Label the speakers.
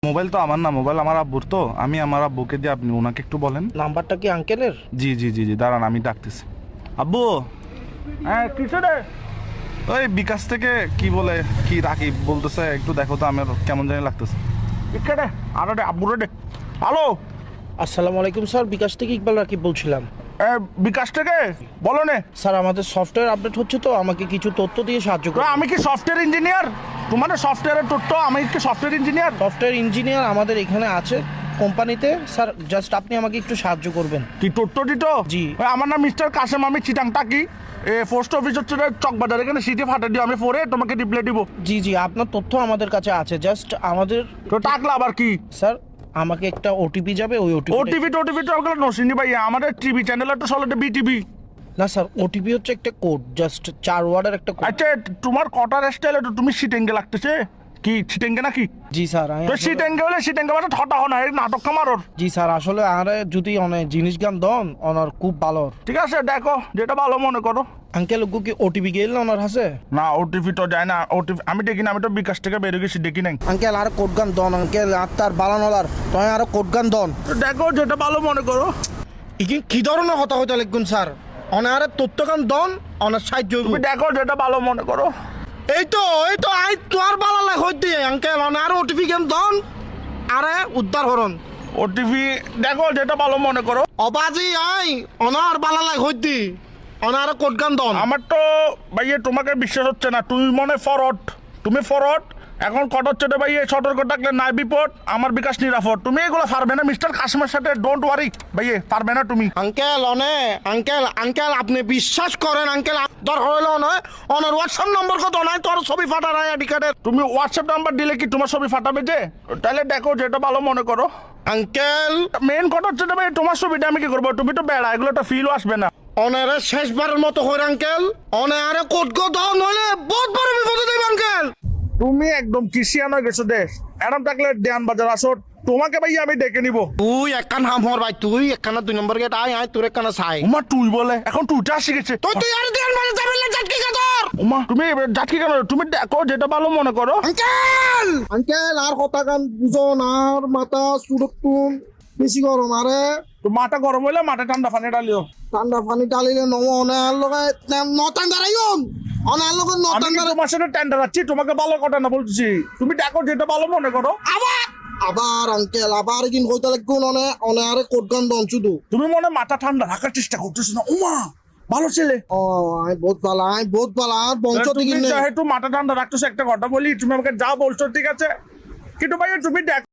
Speaker 1: Mobile তো আমার না, মোবাইল আমার আব্বুর, তো আমি আমার আব্বুকে দিয়ে আপনি ওনাকে একটু বলেন।
Speaker 2: নাম্বারটা কি আঙ্কেলের?
Speaker 1: জি জি জি জি, দাঁড়ান আমি ডাকতেছি। আব্বু, হ্যাঁ কিছু রে, ওই বিকাশ থেকে কি বলে কি রাকিব বলতেছে, একটু দেখো তো, আমার কেমন জানি লাগতেছে। ইকে রে, আরে রে আব্বু রে। হ্যালো,
Speaker 2: আসসালামু আলাইকুম স্যার, বিকাশ থেকে ইকবাল রাকিব বলছিলাম।
Speaker 1: বিকাশ থেকে বলো নে।
Speaker 2: স্যার আমাদের সফটওয়্যার আপডেট হচ্ছে, তো আমাকে কিছু তথ্য দিয়ে সাহায্য করুন।
Speaker 1: আমি কি সফটওয়্যার ইঞ্জিনিয়ার? তোমার সফটওয়্যারের তথ্য, আমি কি সফটওয়্যার ইঞ্জিনিয়ার?
Speaker 2: সফটওয়্যার ইঞ্জিনিয়ার আমাদের এখানে আছে কোম্পানিতে। স্যার জাস্ট আপনি আমাকে একটু সাহায্য করবেন।
Speaker 1: কি তথ্য দিত?
Speaker 2: জি।
Speaker 1: আমার নাম মিস্টার কাসেম, আমি চিটাংটা কি পোস্ট অফিস হচ্ছে চকবাজার, এখানে সিটি ফাটা দিও, আমি পরে তোমাকে রিপ্লাই দিব।
Speaker 2: জি জি, আপনার তথ্য আমাদের কাছে আছে, জাস্ট আমাদের
Speaker 1: তো টাকলা আবার কি?
Speaker 2: স্যার আমাকে একটা ওটিপি যাবে, ওই
Speaker 1: ওটিভি তো ওগুলো নসিনি ভাই, আমাদের টিভি চ্যানেল তো চলে বিটিভি।
Speaker 2: না স্যার, ওটিপি হচ্ছে একটা কোড, জাস্ট 4 ওয়ার্ডের একটা কোড।
Speaker 1: আচ্ছা, তোমার কটার স্টাইলে তো তুমি সিটেঙ্গে লাগতেছে, কি সিটেঙ্গে নাকি?
Speaker 2: জি স্যার,
Speaker 1: তো সিটেঙ্গে হলে সিটেঙ্গে মানে ঠটা হনা, এই নাটক কামারর।
Speaker 2: জি স্যার, আসলে আরে যদি অনেক জিনিস গান দন ওনার খুব ভালো।
Speaker 1: ঠিক আছে, দেখো যেটা ভালো মনে করো।
Speaker 2: আঙ্কেল ওগু কি ওটিপি গেল না ওনার হাসে?
Speaker 1: না, ওটিভি তো যায় না, ওটিভি আমি দেখি না, আমি তো বিকাশ থেকে বেরিয়ে গেছি, দেখি নাই।
Speaker 2: আঙ্কেল আর কোড গান দন, আঙ্কেল আর তার বালানলার তুই আর কোড গান দন।
Speaker 1: দেখো যেটা ভালো মনে করো।
Speaker 2: কি ধরনের হতা হইতে লিখুন স্যার, অনার তথ্য গান দন, অনার সাহায্য হইব।
Speaker 1: তুমি দেখো যেটা ভালো মনে করো।
Speaker 2: এই তো আই তোর বালা লাগ হইতে আঙ্কেল অনার ওটিপি গান দন, আরে উদ্ধার হরন।
Speaker 1: ওটিভি দেখো যেটা ভালো মনে করো।
Speaker 2: অবাজি আই অনার বালা লাগ হইতে অনার কোড গান দন।
Speaker 1: আমার তো ভাইয়ে তোমাকে বিশ্বাস হচ্ছে না, তুমি মনে ফরওয়ার্ড, তুমি ফরওয়ার্ড। এখন কট হচ্ছে রে ভাইয়ে, সতর্ক থাকলে নাই বিপদ, আমার বিকাশ নিরাপদ। তুমি এগুলো পারবে না মিস্টার কাসিমের সাথে, ডোন্ট ওয়ারি ভাইয়ে, পারবে না তুমি।
Speaker 2: আঙ্কেল আঙ্কেল আপনি বিশ্বাস করেন আঙ্কেল, দরকার হইলো নয় অনার হোয়াটসঅ্যাপ নম্বর কত নাই, তোর ছবি ফাটা নাই আইডি কার্ডের।
Speaker 1: তুমি হোয়াটসঅ্যাপ নাম্বার দিলে কি তোমার ছবি ফাটাবে যে? তাহলে দেখো যেটা ভালো মনে করো।
Speaker 2: আঙ্কেল
Speaker 1: মেন কথা হচ্ছে রে ভাই, তোমার ছবিটা আমি কি করবো? তুমি তো বেড়া, এগুলো তো ফিলও আসবে না।
Speaker 2: অনারে শেষবারের মতো হইর আঙ্কেল, অনারে কোড গো দাও, নইলে বহুত বড় বিপদে দেব আঙ্কেল।
Speaker 1: তুমি একদম কিসিয়ান হয়ে গেছো দেশ, এরম থাকলে দেয়ান বাজার আসো, তোমাকে ভাই আমি ডেকে নিবো।
Speaker 2: তুই একখান হাম হর ভাই, তুই একখানা 2 নম্বর গেট আয় তোর একখানা ছাই।
Speaker 1: উমা তুই বলে, এখন তুইটা শিখেছে।
Speaker 2: তুই আর দেন মানে যাবেন না জাটকি কা তোর।
Speaker 1: উমা তুমি যাচ্ছি কেন? তুমি দেখো যেটা ভালো মনে করো।
Speaker 2: আঙ্কেল আর কথা গান বুঝন, আর মাথা সুরক্ষণ বেশি গরম, আরে
Speaker 1: তো মাথা গরম হইলে মাথা ঠান্ডা পানি ডালিও।
Speaker 2: ঠান্ডা পানি ডালিলে নম অনার লগে নটান দাঁড়াইম, অনার লগে
Speaker 1: আমি
Speaker 2: নটান
Speaker 1: কি
Speaker 2: দাঁড়াই।
Speaker 1: তোমার সাথে টেন্ডার আছি? তোমাকে ভালো কথা না বলছি, তুমি দেখো যেটা ভালো মনে করো।
Speaker 2: আবার আঙ্কেল আবার দিন কইতে লাগুন, আরে কোড গান দন শুধু।
Speaker 1: তুমি মনে মাথা ঠান্ডা রাখার চেষ্টা করতেছো না? উমা ভালো ছেলে।
Speaker 2: ও আমি বহুত ভালো আর বংশ
Speaker 1: তুমি
Speaker 2: থেকে নেই।
Speaker 1: যেহেতু মাথা ঠান্ডা রাখতেছো, একটা কথা বলি, তুমি আমাকে যা বলছো ঠিক আছে, কিন্তু ভাই তুমি দেখো